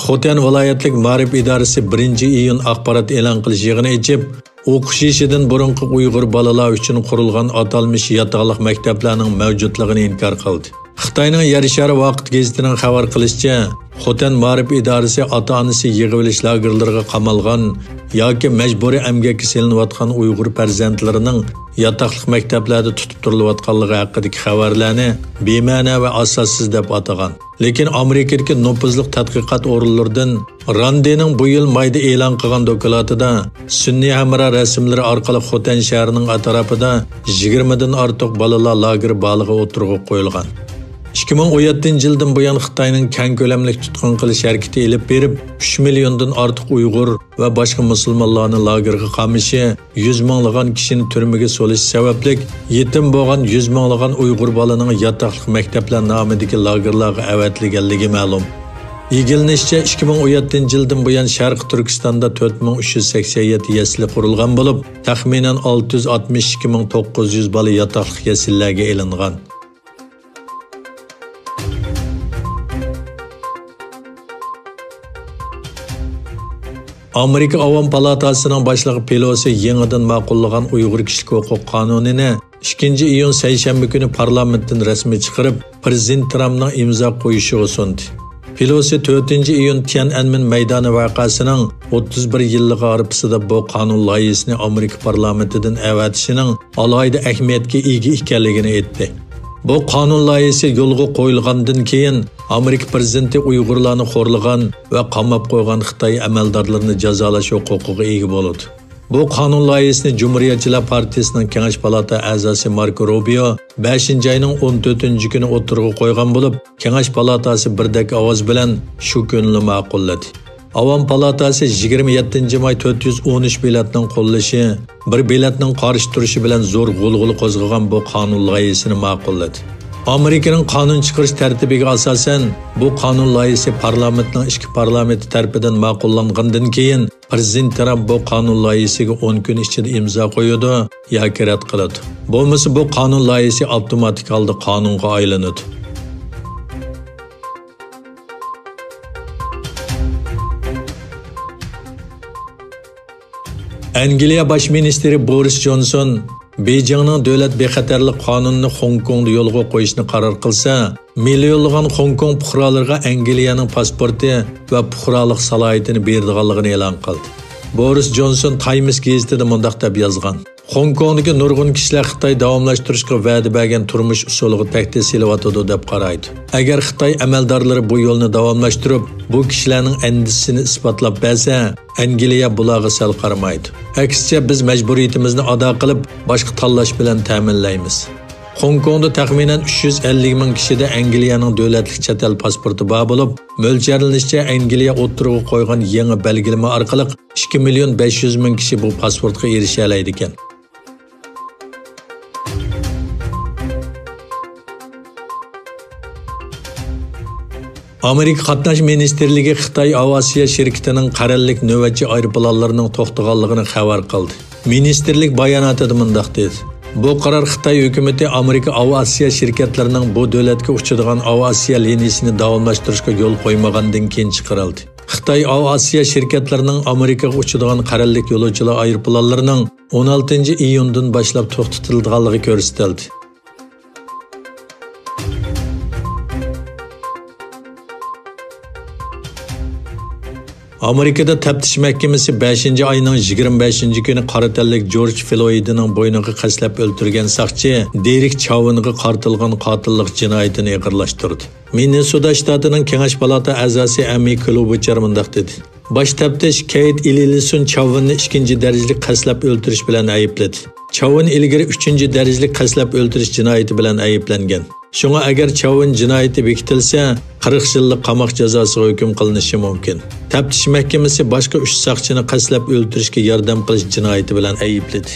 Xotan viloyatlik ma'rif idorasi 1-iyun axborot e'lon qilish yig'ini ochib, o'qish yoshidan burungi Uyg'ur bolalar uchun qurilgan atalmish yotoqliq maktablarning mavjudligini inkor qildi. Xitoyning Yer shari vaqt gazetining xabar qilishicha, Xotan ma'rif idorasi ota-onasi yig'ib olish lagerlariga qamalgan yoki majburiy emgakka selinayotgan Uyg'ur farzandlarining yotoqliq maktablarda tutib turilayotganligi haqidagi xabarlarni bema'ni va asossiz deb atagan. Lekin Amerikadagi nopuzliq tadqiqot o'rinlaridan Randening bu yil mayda e'lon qilgan dokladida sunniy hamra rasmlari orqali Xotan shahrining atrofida 20 dan ortiq bolalar lageri borligi o'tirg'i qo'yilgan. 2017-yildan buyon Xitoyning keng ko'lamli tutqun qilish harakati elib berib, 3 milliondan ortiq Uyg'ur va boshqa musulmonlarni lagerga qamishi, 100 minglagan kishini turmaga solish sababli yetim bo'lgan 100 minglagan Uyg'ur bolaning yotoqliq maktablar nomidagi lagerlarga avatilganligi ma'lum. Egilinishcha 2017-yildan buyon Sharq Turkistonda 4387 yasli qurilgan bo'lib, taxminan 662900 bola yotoqliq yasillarga elingan. Amerika Avam Palatasining boshlig'i Pelosi yangidan ma'qullagan Uyg'ur kishilik huquq qonunini 2-iyun seshanba kuni parlamentdan rasmiy chiqarib, prezident Trampning imzo qo'yishiga sundi. Pelosi 4-iyun Tiananmen maydoni voqeasining 31 yilligi arifasida bu qonun loyihasini Amerika parlamentidan avatishining alohida ahamiyatga ega ekanligini aytdi. Bu qonun loyihasi yo'lga qo'yilgandan keyin Amerika prezidenti Uyg'urlarni xo'rlagan va qamab qo'ygan Xitoy amaldorlarini jazolash huquqiga ega bo'ladi. Bu qonun loyihasini Cumhuriyetçiler Partiyasining Kengash palata a'zosi Marco Rubio 5-oyning 14-kuni o'tirg'i qo'ygan bo'lib, Kengash palatasi birdak ovoz bilan shu kunni ma'qulladi. Avam palatasi 27-may 413 biletning qo'llashi, bir biletning qarshi turishi bilan zo'r g'ulg'ul qo'zg'agan bu qonun loyihasini ma'qulladi. Amerikaning qonun chiqarish tartibiga asosan bu qonun loyihasi parlamentning ikki parlamenti tarafidan ma'qullangandan keyin prezident Trump bu qonun loyihasiga 10 kun ichida imzo qo'yadi yoki rad qiladi. Bo'lmasa bu qonun loyihasi avtomatik holda qonunga aylanadi. Angliya bosh ministri Boris Johnson Beijingning davlat bexatarlik qonunini Hong Kongda yo'lga qo'yishni qaror qilsa, millionlagan Hong Kong fuqarolariga Angliyaning pasporti va fuqarolik salohiyatini beradiganligini e'lon qildi. Boris Johnson Times gazetida mundaq deb yozgan: Hong Kongdagi nurg'un kishilar Xitoy davomlashtirishga va'da bergan turmush usuliga tahdid silayotdi deb qaraydi. Agar Xitoy amaldorlari bu yo'lni davomlashtirib, bu kishilarning andisini isbotlab bersa, Angliya bularga sal qaramaydi. Aksicha biz majburiyatimizni ado qilib, boshqa tanlash bilan ta'minlaymiz. Hong Kongda taxminan 350 ming kishida Angliyaning davlatlik chet el pasporti bor bo'lib, mo'ljallanishcha Angliya o'tirg'i qo'ygan yangi belgilama orqali 2 million 500 ming kishi bu pasportga erisha oladi ekan. Amerika Qatnash Ministerligi Xitoy Avasiya şirketining qarallik navbatchi aeroplanlarining to'xtaganligini xabar qildi. Ministerlik bayonotida mundaq dedi: Bu qaror Xitoy hukumati Amerika Avasiya şirketlarining bu davlatga uchadigan Avasiya liniyasini davomlashtirishga yo'l qo'ymagandan keyin chiqarildi. Xitoy Avasiya şirketlarining Amerikaga uchadigan qarallik yo'lovchilar aeroplanlarining 16-iyundan boshlab to'xtatilganligi ko'rsatildi. Amerikada taftish mahkamasi 5-oyning 25-kuni qora tanlik George Floydning bo'yniga qaslab o'ldirgan saqchi Derek Chauvinga qartilgan qotillik jinoyatini ig'irlashtirdi. Minnesota shtatining Kengash palata a'zosi Amy Klobuchar mundaq dedi: Bosh taftish Kate Ellison Chauvinni 2-darajali qaslab o'ldirish bilan aybladi. Chauvin ilgari 3-darajali qaslab o'ldirish jinoyati bilan ayblangan. Shunga agar Chauvin jinoyati bekitilsa, 40 yillik qamoq jazosiga hukm qilinishi mumkin. Taftish mahkamasi boshqa 3 saqchini qaslab o'ldirishga yordam qilish jinoyati bilan aybladi.